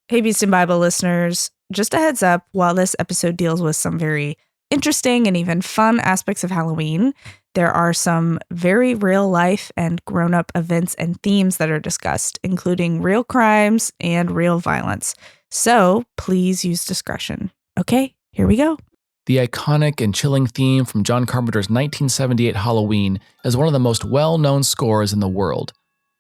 Hey, Beast and Bible listeners, just a heads up, while this episode deals with some very interesting and even fun aspects of Halloween, there are some very real life and grown-up events and themes that are discussed, including real crimes and real violence. So please use discretion. Okay, here we go. The iconic and chilling theme from John Carpenter's 1978 Halloween is one of the most well-known scores in the world.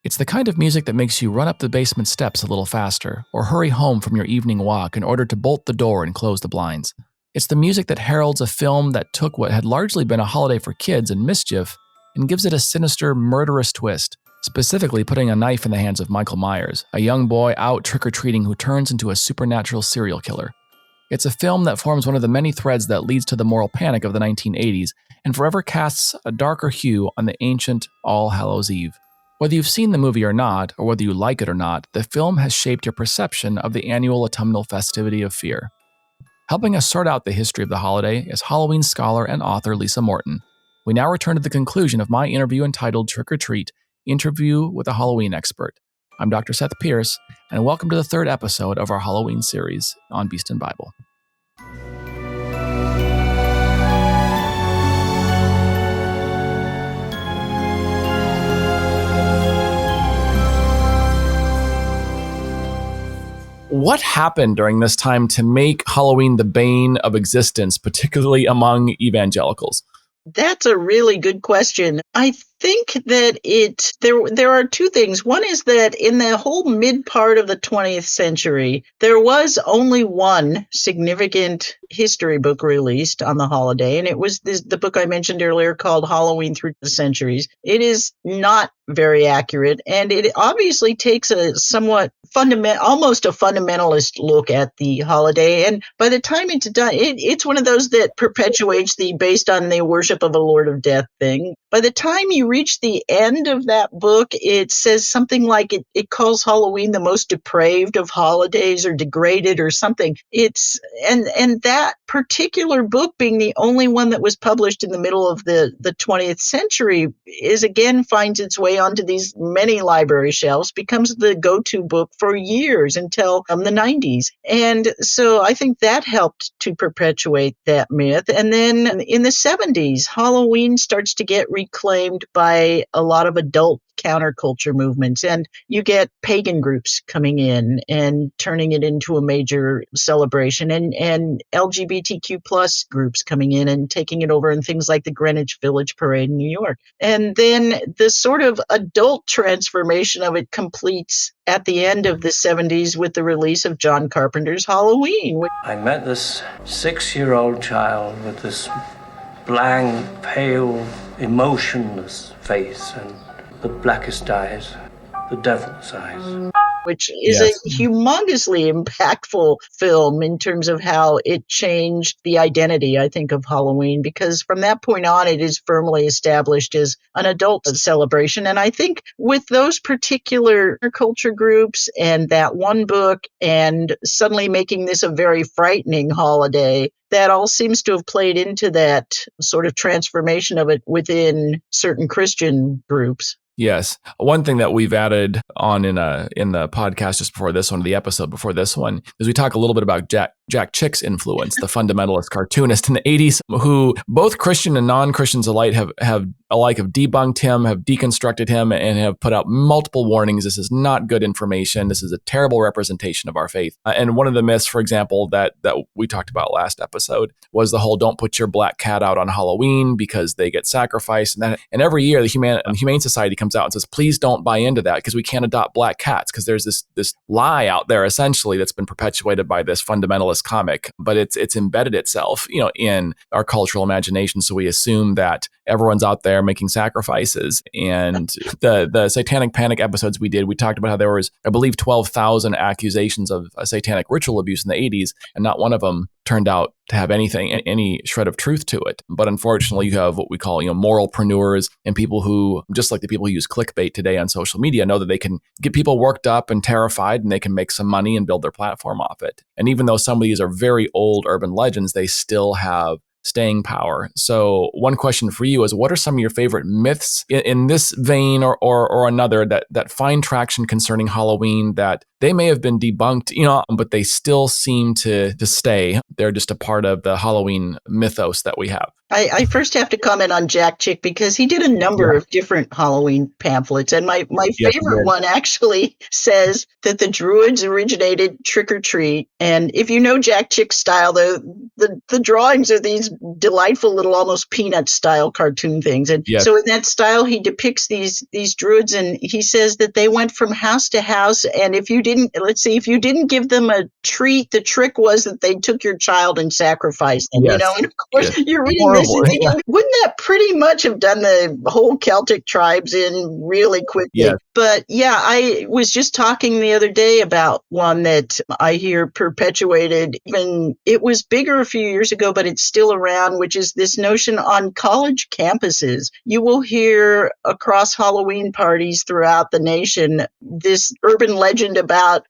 It's the kind of music that makes you run up the basement steps a little faster, or hurry home from your evening walk in order to bolt the door and close the blinds. It's the music that heralds a film that took what had largely been a holiday for kids and mischief and gives it a sinister, murderous twist, specifically putting a knife in the hands of Michael Myers, a young boy out trick-or-treating who turns into a supernatural serial killer. It's a film that forms one of the many threads that leads to the moral panic of the 1980s and forever casts a darker hue on the ancient All Hallows' Eve. Whether you've seen the movie or not, or whether you like it or not, the film has shaped your perception of the annual autumnal festivity of fear. Helping us sort out the history of the holiday is Halloween scholar and author Lisa Morton. We now return to the conclusion of my interview entitled Trick or Treat, Interview with a Halloween Expert. I'm Dr. Seth Pierce, and welcome to the third episode of our Halloween series on Beast and Bible. What happened during this time to make Halloween the bane of existence, particularly among evangelicals? That's a really good question. I think that there are two things. One is that in the whole mid part of the 20th century, there was only one significant history book released on the holiday, and it was the book I mentioned earlier called Halloween Through the Centuries. It is not very accurate, and it obviously takes a somewhat almost a fundamentalist look at the holiday. And by the time it's done, it's one of those that perpetuates the based on the worship of a Lord of Death thing. By the time you reach the end of that book, it says something like it calls Halloween the most depraved of holidays or degraded or something. And that particular book being the only one that was published in the middle of the 20th century finds its way onto these many library shelves, becomes the go-to book for years until the 90s. And so I think that helped to perpetuate that myth. And then in the 70s, Halloween starts to get reclaimed by a lot of adult counterculture movements, and you get pagan groups coming in and turning it into a major celebration, and LGBTQ plus groups coming in and taking it over in things like the Greenwich Village Parade in New York. And then the sort of adult transformation of it completes at the end of the 70s with the release of John Carpenter's Halloween. I met this 6-year-old child with this blank, pale, emotionless face and the blackest eyes, the devil's eyes. Which is a humongously impactful film in terms of how it changed the identity, I think, of Halloween, because from that point on, it is firmly established as an adult celebration. And I think with those particular culture groups and that one book and suddenly making this a very frightening holiday, that all seems to have played into that sort of transformation of it within certain Christian groups. Yes. One thing that we've added on in the podcast just before this one, the episode before this one, is we talk a little bit about Jack Chick's influence, the fundamentalist cartoonist in the 80s, who both Christian and non-Christians alike have debunked him, have deconstructed him, and have put out multiple warnings. This is not good information. This is a terrible representation of our faith. And one of the myths, for example, that we talked about last episode was the whole don't put your black cat out on Halloween because they get sacrificed. And every year the Humane Society comes out and says, please don't buy into that because we can't adopt black cats because there's this lie out there essentially that's been perpetuated by this fundamentalist comic, but it's embedded itself, in our cultural imagination. So we assume that everyone's out there making sacrifices. And the Satanic Panic episodes we talked about how there was, I believe, 12,000 accusations of satanic ritual abuse in the 80s, and not one of them turned out to have any shred of truth to it. But unfortunately, you have what we call, moralpreneurs and people who, just like the people who use clickbait today on social media, know that they can get people worked up and terrified and they can make some money and build their platform off it. And even though some of these are very old urban legends, they still have staying power. So one question for you is, what are some of your favorite myths in this vein or another that find traction concerning Halloween that they may have been debunked, but they still seem to stay? They're just a part of the Halloween mythos that we have. I first have to comment on Jack Chick because he did a number of different Halloween pamphlets. And my favorite one actually says that the Druids originated trick or treat. And if you know Jack Chick's style, the drawings are these delightful little almost peanut style cartoon things. And so in that style, he depicts these Druids, and he says that they went from house to house. And if you didn't give them a treat, the trick was that they took your child and sacrificed them, and of course you're reading this and thinking, wouldn't that pretty much have done the whole Celtic tribes in really quickly? Yes. But I was just talking the other day about one that I hear perpetuated. Even it was bigger a few years ago, but it's still around, which is this notion on college campuses. You will hear across Halloween parties throughout the nation this urban legend about,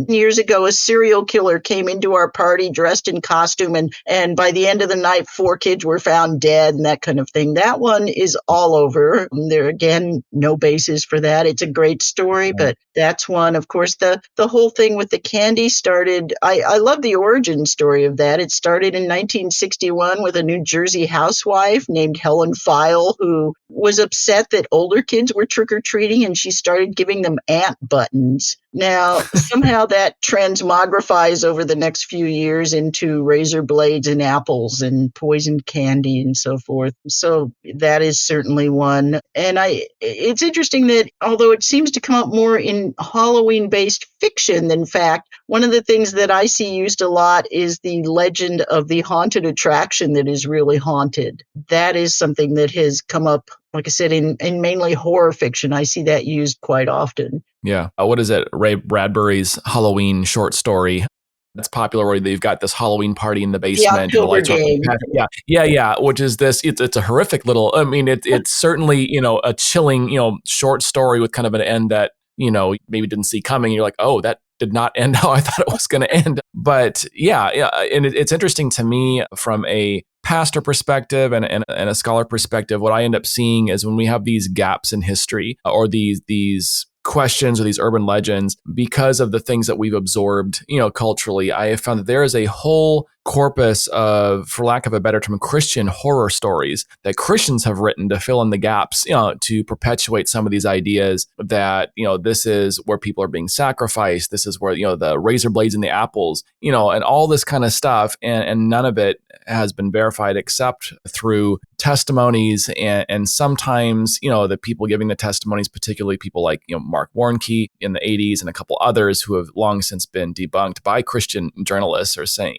years ago, a serial killer came into our party dressed in costume, and by the end of the night, 4 kids were found dead and that kind of thing. That one is all over. There, again, no basis for that. It's a great story, but that's one. Of course, the whole thing with the candy started, I love the origin story of that. It started in 1961 with a New Jersey housewife named Helen File, who was upset that older kids were trick-or-treating, and she started giving them ant buttons. Now, somehow that transmogrifies over the next few years into razor blades and apples and poisoned candy and so forth. So that is certainly one. And it's interesting that although it seems to come up more in Halloween-based fiction than fact, one of the things that I see used a lot is the legend of the haunted attraction that is really haunted. That is something that has come up, like I said, in mainly horror fiction. I see that used quite often. Yeah. What is it? Ray Bradbury's Halloween short story. That's popular where they've got this Halloween party in the basement. The October Game. Yeah. Which is this, it's a horrific little, it's certainly, a chilling, short story with kind of an end that, maybe didn't see coming. You're like, oh, that did not end how I thought it was going to end. But and it's interesting to me from a pastor perspective and a scholar perspective. What I end up seeing is when we have these gaps in history or these questions or these urban legends, because of the things that we've absorbed, culturally, I have found that there is a whole corpus of, for lack of a better term, Christian horror stories that Christians have written to fill in the gaps, to perpetuate some of these ideas that, this is where people are being sacrificed. This is where, the razor blades and the apples, and all this kind of stuff. And none of it has been verified except through testimonies. And sometimes, the people giving the testimonies, particularly people like, Mark Warnke in the 80s and a couple others who have long since been debunked by Christian journalists, are saying,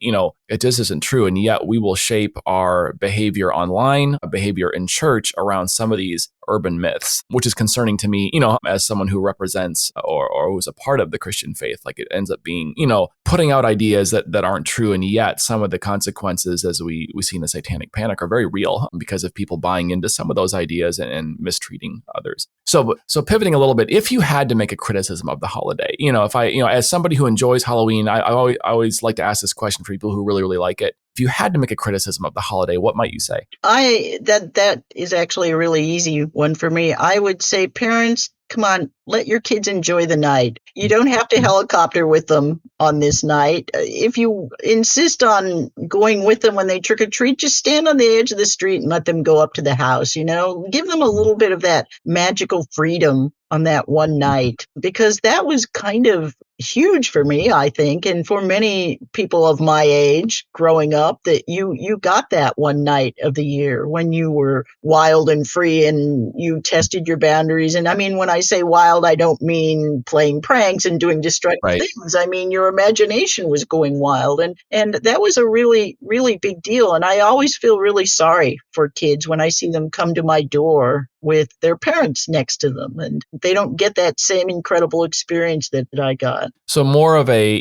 it just isn't true. And yet we will shape our behavior online, behavior in church around some of these urban myths, which is concerning to me, as someone who represents or who's a part of the Christian faith. Like, it ends up being, putting out ideas that aren't true. And yet some of the consequences, as we see in the Satanic Panic, are very real because of people buying into some of those ideas and mistreating others. So pivoting a little bit, if you had to make a criticism of the holiday, if I, as somebody who enjoys Halloween, I always like to ask this question for people who really, really like it. If you had to make a criticism of the holiday, what might you say? That is actually a really easy one for me. I would say, parents, come on, let your kids enjoy the night. You don't have to helicopter with them on this night. If you insist on going with them when they trick or treat, just stand on the edge of the street and let them go up to the house. Give them a little bit of that magical freedom on that one night, because that was kind of huge for me, I think, and for many people of my age growing up, that you got that one night of the year when you were wild and free and you tested your boundaries. And I mean, when I say wild, I don't mean playing pranks and doing destructive things. I mean, your imagination was going wild. And that was a really, really big deal. And I always feel really sorry for kids when I see them come to my door with their parents next to them. And they don't get that same incredible experience that I got. So more of a,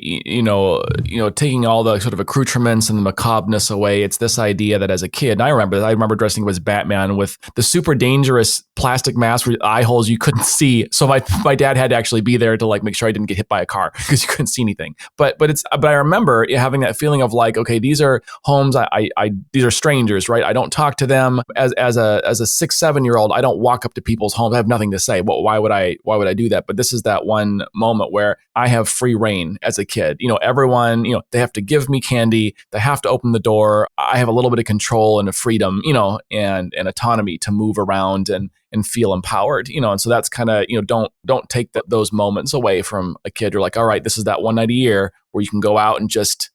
taking all the sort of accoutrements and the macabreness away. It's this idea that as a kid, and I remember dressing up as Batman with the super dangerous plastic mask with eye holes you couldn't see. So my dad had to actually be there to like make sure I didn't get hit by a car because you couldn't see anything. But I remember having that feeling of like, okay, these are homes. These are strangers, right? I don't talk to them as a 6-7-year-old. I don't walk up to people's homes. I have nothing to say. Well, why would I do that? But this is that one moment where I have free reign as a kid. Everyone, they have to give me candy. They have to open the door. I have a little bit of control and a freedom, and autonomy to move around and feel empowered, and so that's kind of, don't take those moments away from a kid. You're like, all right, this is that one night a year where you can go out and just,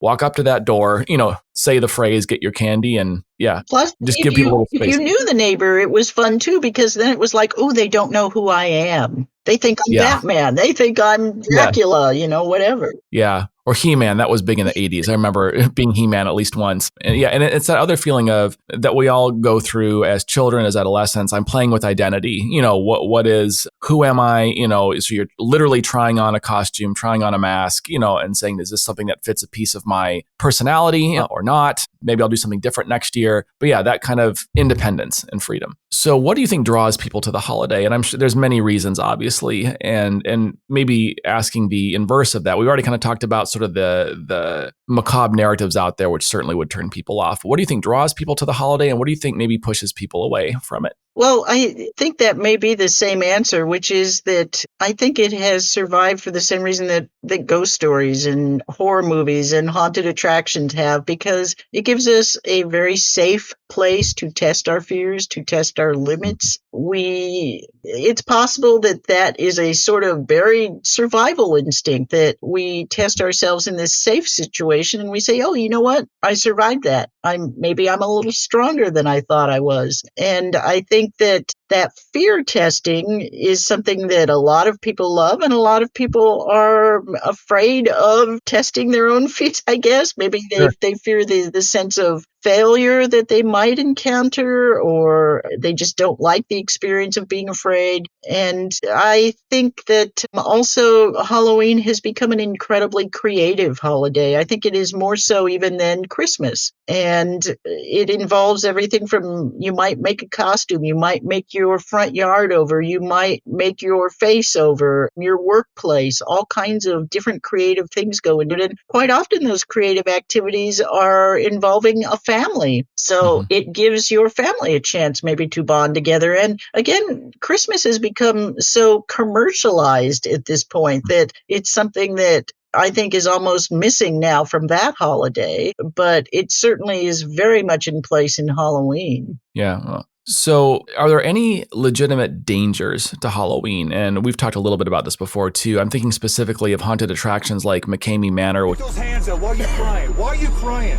walk up to that door, say the phrase, get your candy, and Plus, just give people a little space. If you knew the neighbor, it was fun too, because then it was like, oh, they don't know who I am. They think I'm Batman. They think I'm Dracula, whatever. Yeah. Or He-Man, that was big in the 80s. I remember being He-Man at least once. And and it's that other feeling of that we all go through as children, as adolescents. I'm playing with identity. Who am I? So you're literally trying on a costume, trying on a mask, and saying, is this something that fits a piece of my personality or not? Maybe I'll do something different next year. But that kind of independence and freedom. So what do you think draws people to the holiday? And I'm sure there's many reasons, obviously, and maybe asking the inverse of that. We've already kind of talked about sort of the macabre narratives out there, which certainly would turn people off. What do you think draws people to the holiday, and what do you think maybe pushes people away from it? Well, I think that may be the same answer, which is that I think it has survived for the same reason that ghost stories and horror movies and haunted attractions have, because it gives us a very safe place to test our fears, to test our limits. It's possible that is a sort of buried survival instinct, that we test ourselves in this safe situation and we say, oh, you know what? I survived that. Maybe I'm a little stronger than I thought I was. And I think that fear testing is something that a lot of people love, and a lot of people are afraid of testing their own feet, I guess. Maybe they fear the sense of failure that they might encounter, or they just don't like the experience of being afraid. And I think that also Halloween has become an incredibly creative holiday. I think it is more so even than Christmas. And it involves everything from, you might make a costume, you might make your front yard over, you might make your face over, your workplace, all kinds of different creative things go into it. And quite often those creative activities are involving a family. So it gives your family a chance maybe to bond together. And again, Christmas has become so commercialized at this point that it's something that I think is almost missing now from that holiday, but it certainly is very much in place in Halloween. Yeah. Well, so are there any legitimate dangers to Halloween? And we've talked a little bit about this before too. I'm thinking specifically of haunted attractions like McCamey Manor. Put those hands up. Why are you crying? Why are you crying?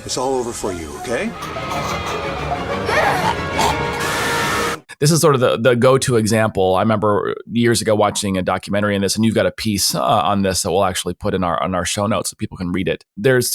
It's all over for you, okay? This is sort of the go-to example. I remember years ago watching a documentary on this, and you've got a piece on this that we'll actually put in our show notes so people can read it. There's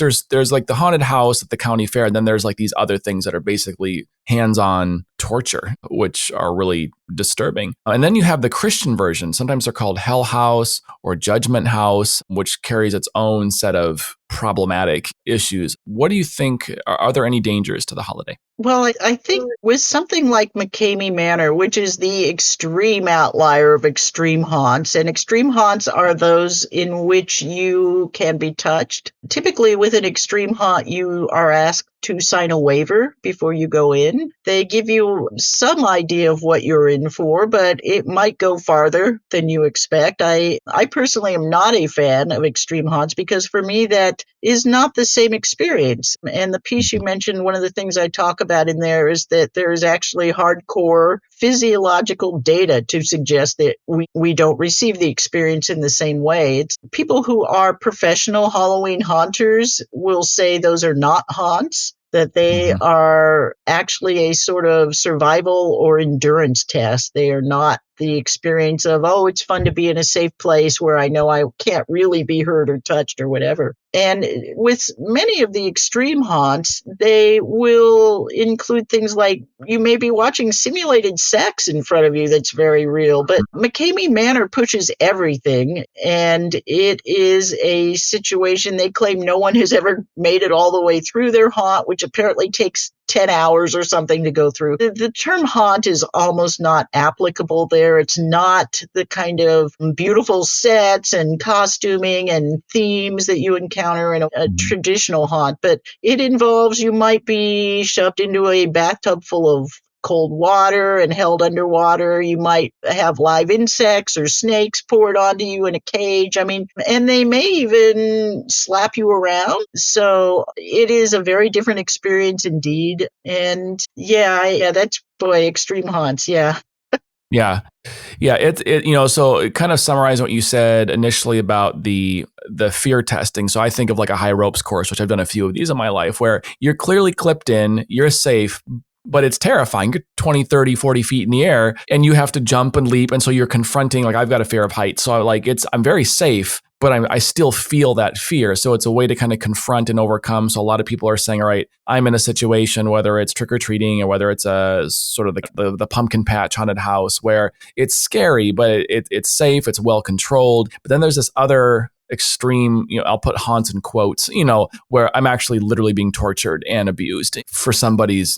like the haunted house at the county fair, and then there's like these other things that are basically hands-on torture, which are really disturbing. And then you have the Christian version. Sometimes they're called Hell House or Judgment House, which carries its own set of problematic issues. What do you think? Are there any dangers to the holiday? Well, I think with something like McCamey Manor, which is the extreme outlier of extreme haunts, and extreme haunts are those in which you can be touched. Typically, with an extreme haunt, you are asked to sign a waiver before you go in. They give you some idea of what you're in for, but it might go farther than you expect. I personally am not a fan of extreme haunts because for me that is not the same experience. And the piece you mentioned, one of the things I talk about in there is that there is actually hardcore physiological data to suggest that we don't receive the experience in the same way. It's people who are professional Halloween haunters will say those are not haunts, that they are actually a sort of survival or endurance test. They are not the experience of, oh, it's fun to be in a safe place where I know I can't really be hurt or touched or whatever. And with many of the extreme haunts, they will include things like you may be watching simulated sex in front of you that's very real. But McCamey Manor pushes everything, and it is a situation they claim no one has ever made it all the way through their haunt, which apparently takes 10 hours or something to go through. The term haunt is almost not applicable there. It's not the kind of beautiful sets and costuming and themes that you encounter in a traditional haunt, but it involves you might be shoved into a bathtub full of cold water and held underwater. You might have live insects or snakes poured onto you in a cage. I mean, and they may even slap you around. So it is a very different experience indeed. And yeah, that's extreme haunts. Yeah. Yeah. Yeah, so kind of summarizing what you said initially about the fear testing. So I think of like a high ropes course, which I've done a few of these in my life, where you're clearly clipped in, you're safe, but it's terrifying. You're 20, 30, 40 feet in the air and you have to jump and leap. And so you're confronting, like I've got a fear of heights. So I'm very safe, but I still feel that fear. So it's a way to kind of confront and overcome. So a lot of people are saying, all right, I'm in a situation, whether it's trick-or-treating or whether it's a sort of the pumpkin patch haunted house where it's scary, but it's safe, it's well controlled. But then there's this other extreme, I'll put haunts in quotes, where I'm actually literally being tortured and abused for somebody's,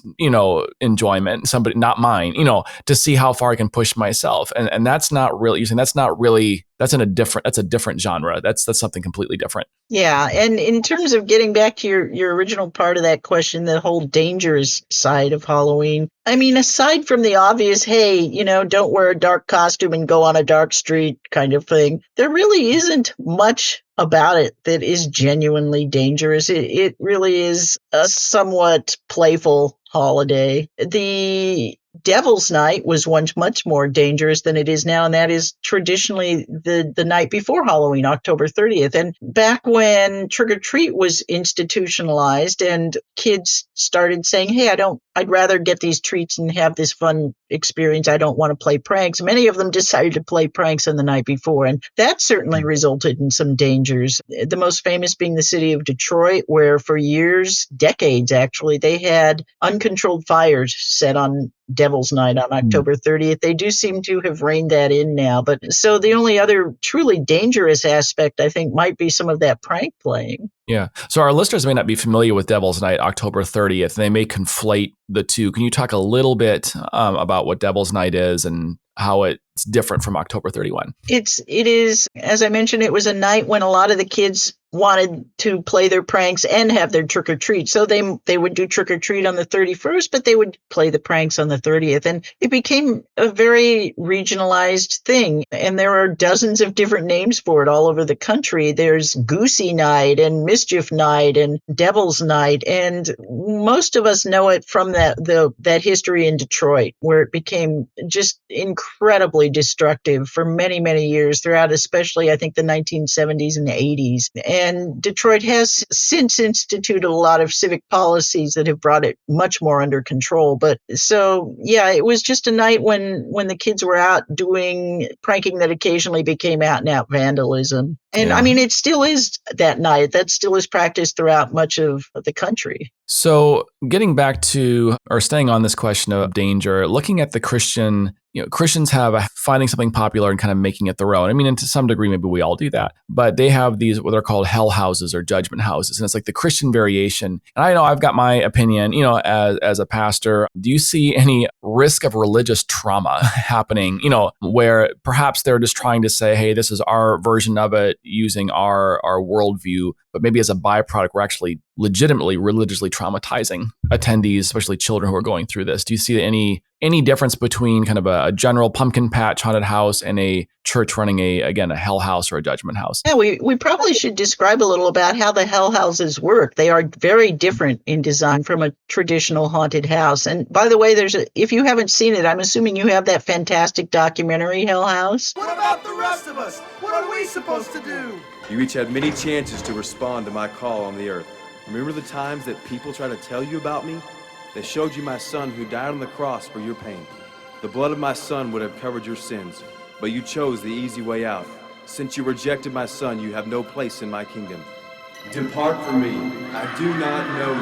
enjoyment, somebody, not mine, to see how far I can push myself. And that's not really, you're saying that's not really, that's a different genre. That's something completely different. Yeah. And in terms of getting back to your original part of that question, the whole dangerous side of Halloween, I mean, aside from the obvious, hey, don't wear a dark costume and go on a dark street kind of thing, there really isn't much about it that is genuinely dangerous. It really is a somewhat playful holiday. The Devil's Night was once much more dangerous than it is now, and that is traditionally the night before Halloween, October 30th. And back when trick or treat was institutionalized and kids started saying, hey, I'd rather get these treats and have this fun experience. I don't want to play pranks. Many of them decided to play pranks on the night before, and that certainly resulted in some dangers. The most famous being the city of Detroit, where for years, decades actually, they had uncontrolled fires set on Devil's Night on October 30th. They do seem to have reined that in now. But so the only other truly dangerous aspect, I think, might be some of that prank playing. Yeah. So our listeners may not be familiar with Devil's Night, October 30th. They may conflate the two. Can you talk a little bit about what Devil's Night is and how it's different from October 31? It is, as I mentioned, it was a night when a lot of the kids wanted to play their pranks and have their trick or treat. So they would do trick or treat on the 31st, but they would play the pranks on the 30th. And it became a very regionalized thing. And there are dozens of different names for it all over the country. There's Goosey Night and Mischief Night and Devil's Night. And most of us know it from that history in Detroit, where it became just incredibly destructive for many, many years throughout, especially I think the 1970s and the 80s. And Detroit has since instituted a lot of civic policies that have brought it much more under control. But so, yeah, it was just a night when the kids were out doing pranking that occasionally became out and out vandalism. And I mean, it still is that night. That still is practiced throughout much of the country. So getting back to, or staying on this question of danger, looking at the Christian, Christians have finding something popular and kind of making it their own. I mean, and to some degree, maybe we all do that, but they have these, what they're called hell houses or judgment houses. And it's like the Christian variation. And I know I've got my opinion, as a pastor. Do you see any risk of religious trauma happening, where perhaps they're just trying to say, hey, this is our version of it using our worldview, but maybe as a byproduct, we're actually legitimately religiously traumatizing attendees, especially children who are going through this. Do you see any difference between kind of a general pumpkin patch haunted house and a church running a hell house or a judgment house? Yeah, we probably should describe a little about how the hell houses work. They are very different in design from a traditional haunted house. And by the way, if you haven't seen it, I'm assuming you have that fantastic documentary, Hell House. What about the rest of us? What are we supposed to do? You each had many chances to respond to my call on the earth. Remember the times that people tried to tell you about me? They showed you my son who died on the cross for your pain. The blood of my son would have covered your sins, but you chose the easy way out. Since you rejected my son, you have no place in my kingdom. Depart from me. I do not know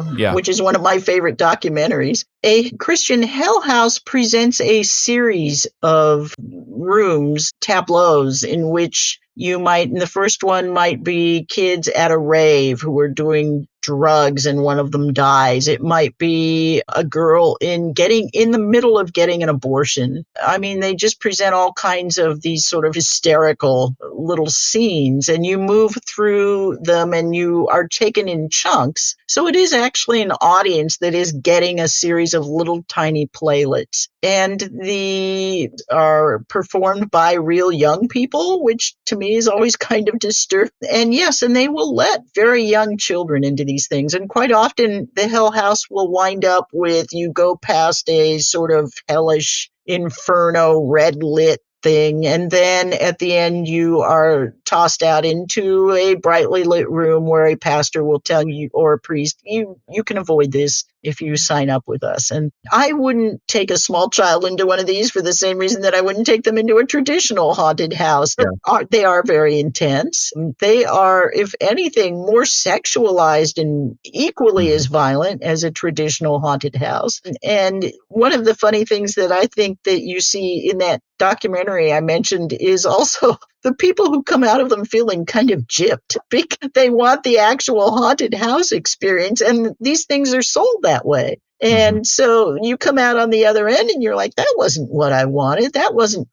you. Yeah. Which is one of my favorite documentaries. A Christian Hell House presents a series of rooms, tableaus, in which and the first one might be kids at a rave who are doing drugs and one of them dies. It might be a girl in the middle of getting an abortion. I mean, they just present all kinds of these sort of hysterical little scenes, and you move through them and you are taken in chunks. So it is actually an audience that is getting a series of little tiny playlets. And they are performed by real young people, which to me is always kind of disturbing. And yes, and they will let very young children into these things. And quite often the Hell House will wind up with you go past a sort of hellish inferno red lit thing, and then at the end you are tossed out into a brightly lit room where a pastor will tell you, or a priest, you can avoid this if you sign up with us. And I wouldn't take a small child into one of these for the same reason that I wouldn't take them into a traditional haunted house. Yeah. They are very intense. They are, if anything, more sexualized and equally as violent as a traditional haunted house. And one of the funny things that I think that you see in that documentary I mentioned is also the people who come out of them feeling kind of gypped because they want the actual haunted house experience, and these things are sold that way. And so you come out on the other end and you're like, that wasn't what I wanted. That wasn't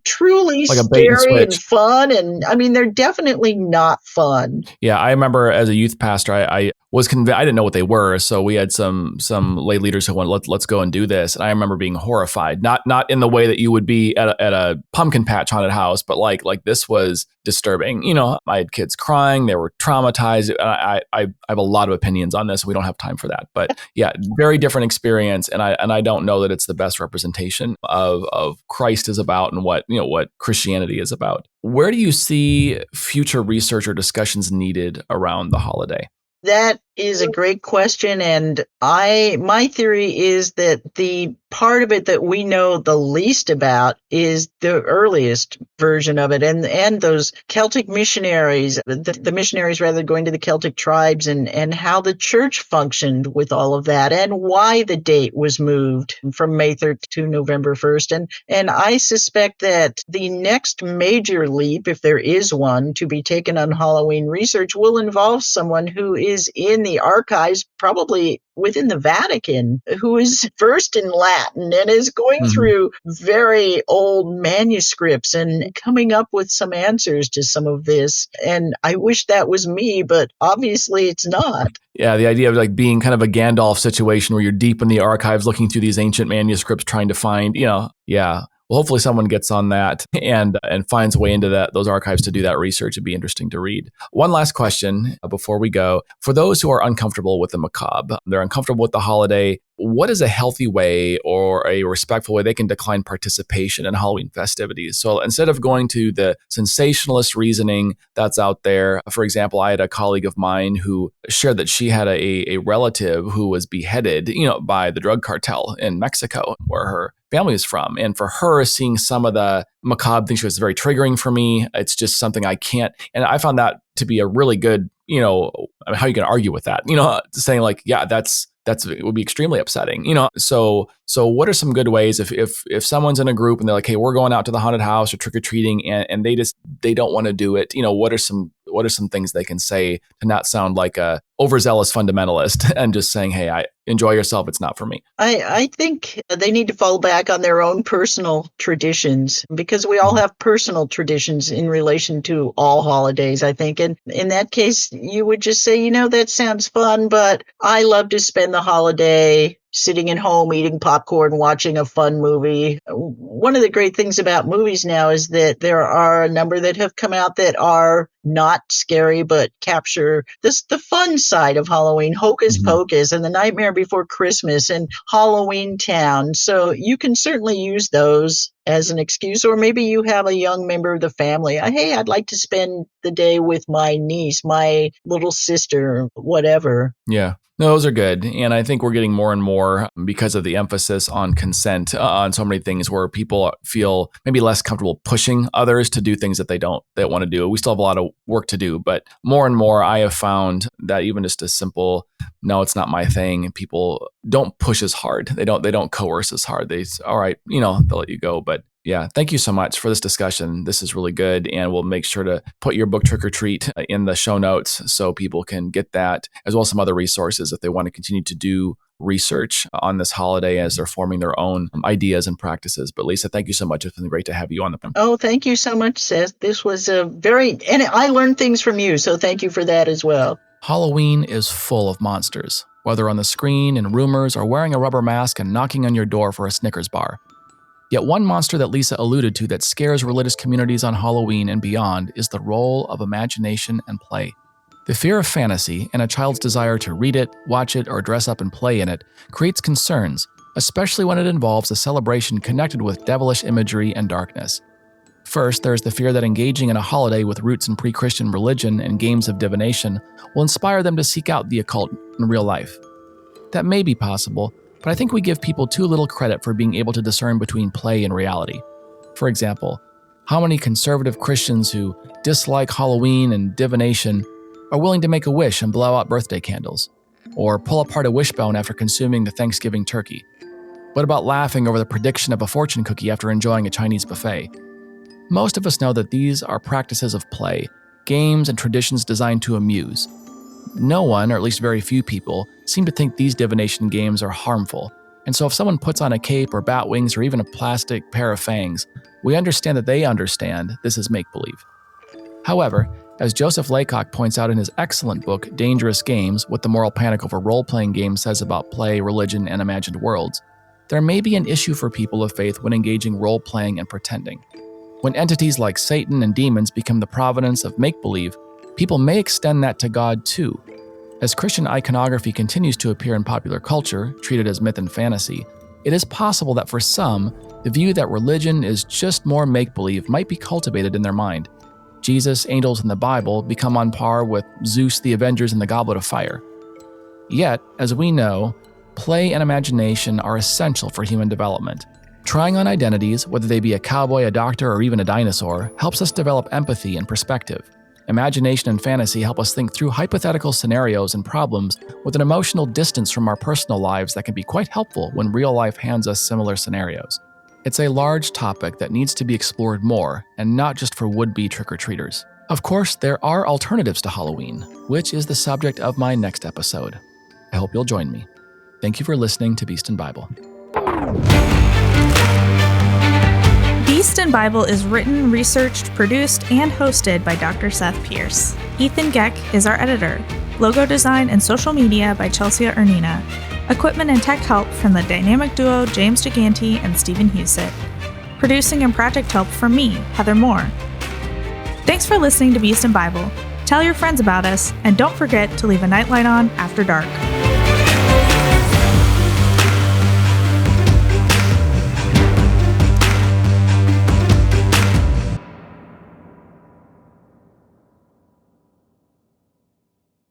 truly like a bait and scary and switch. fun. And I mean, they're definitely not fun. Yeah, I remember as a youth pastor, I was convinced. I didn't know what they were, so we had some lay leaders who went, let's go and do this. And I remember being horrified, not in the way that you would be at a pumpkin patch haunted house, but like this was disturbing. You know, I had kids crying, they were traumatized. I have a lot of opinions on this. We don't have time for that, but yeah, very different experience. And I don't know that it's the best representation of Christ is about and what Christianity is about. Where do you see future research or discussions needed around the holiday? That is a great question. And my theory is that the part of it that we know the least about is the earliest version of it. And those Celtic missionaries, the missionaries rather going to the Celtic tribes, and how the church functioned with all of that, and why the date was moved from May 3rd to November 1st. And I suspect that the next major leap, if there is one, to be taken on Halloween research will involve someone who is in the archives, probably within the Vatican, who is versed in Latin and is going through very old manuscripts and coming up with some answers to some of this. And I wish that was me, but obviously it's not. Yeah, the idea of like being kind of a Gandalf situation where you're deep in the archives looking through these ancient manuscripts trying to find, yeah. Well, hopefully someone gets on that and finds a way into those archives to do that research. It'd be interesting to read. One last question before we go. For those who are uncomfortable with the macabre, they're uncomfortable with the holiday, what is a healthy way or a respectful way they can decline participation in Halloween festivities? So instead of going to the sensationalist reasoning that's out there, for example, I had a colleague of mine who shared that she had a relative who was beheaded, by the drug cartel in Mexico, where her family is from. And for her, seeing some of the macabre things was very triggering for me. It's just something I can't. And I found that to be a really good, how you can argue with that, saying like, yeah, it would be extremely upsetting, So what are some good ways if someone's in a group and they're like, hey, we're going out to the haunted house or trick or treating, and they don't want to do it, what are some things they can say to not sound like a overzealous fundamentalist and just saying, hey, I enjoy yourself. It's not for me. I think they need to fall back on their own personal traditions, because we all have personal traditions in relation to all holidays, I think. And in that case, you would just say, that sounds fun, but I love to spend the holiday sitting at home, eating popcorn, watching a fun movie. One of the great things about movies now is that there are a number that have come out that are not scary, but capture the fun side of Halloween, Hocus Pocus and The Nightmare Before Christmas and Halloween Town. So you can certainly use those as an excuse, or maybe you have a young member of the family. Hey, I'd like to spend the day with my niece, my little sister, whatever. Yeah. No, those are good. And I think we're getting more and more because of the emphasis on consent on so many things where people feel maybe less comfortable pushing others to do things that they want to do. We still have a lot of work to do, but more and more I have found that even just a simple, no, it's not my thing. People don't push as hard. They don't coerce as hard. All right, they'll let you go. But yeah, thank you so much for this discussion. This is really good. And we'll make sure to put your book Trick or Treat in the show notes so people can get that, as well as some other resources if they want to continue to do research on this holiday as they're forming their own ideas and practices. But Lisa, thank you so much. It's been great to have you on the program. Oh, thank you so much, Seth. This was and I learned things from you, so thank you for that as well. Halloween is full of monsters, whether on the screen, in rumors, or wearing a rubber mask and knocking on your door for a Snickers bar. Yet one monster that Lisa alluded to that scares religious communities on Halloween and beyond is the role of imagination and play. The fear of fantasy and a child's desire to read it, watch it, or dress up and play in it creates concerns, especially when it involves a celebration connected with devilish imagery and darkness. First, there is the fear that engaging in a holiday with roots in pre-Christian religion and games of divination will inspire them to seek out the occult in real life. That may be possible, but I think we give people too little credit for being able to discern between play and reality. For example, how many conservative Christians who dislike Halloween and divination are willing to make a wish and blow out birthday candles, or pull apart a wishbone after consuming the Thanksgiving turkey? What about laughing over the prediction of a fortune cookie after enjoying a Chinese buffet? Most of us know that these are practices of play, games and traditions designed to amuse. No one, or at least very few people, seem to think these divination games are harmful, and so if someone puts on a cape or bat wings or even a plastic pair of fangs, we understand that they understand this is make-believe. However, as Joseph Laycock points out in his excellent book, Dangerous Games, What the Moral Panic Over Role-Playing Games Says About Play, Religion, and Imagined Worlds, there may be an issue for people of faith when engaging role-playing and pretending. When entities like Satan and demons become the provenance of make-believe, people may extend that to God too. As Christian iconography continues to appear in popular culture, treated as myth and fantasy, it is possible that for some, the view that religion is just more make-believe might be cultivated in their mind. Jesus, angels, and the Bible become on par with Zeus, the Avengers, and the Goblet of Fire. Yet, as we know, play and imagination are essential for human development. Trying on identities, whether they be a cowboy, a doctor, or even a dinosaur, helps us develop empathy and perspective. Imagination and fantasy help us think through hypothetical scenarios and problems with an emotional distance from our personal lives that can be quite helpful when real life hands us similar scenarios. It's a large topic that needs to be explored more, and not just for would-be trick-or-treaters. Of course, there are alternatives to Halloween, which is the subject of my next episode. I hope you'll join me. Thank you for listening to Beast and Bible. Beast and Bible is written, researched, produced, and hosted by Dr. Seth Pierce. Ethan Geck is our editor. Logo design and social media by Chelsea Ernina. Equipment and tech help from the dynamic duo James Gigante and Stephen Husett. Producing and project help from me, Heather Moore. Thanks for listening to Beast and Bible. Tell your friends about us, and don't forget to leave a nightlight on after dark.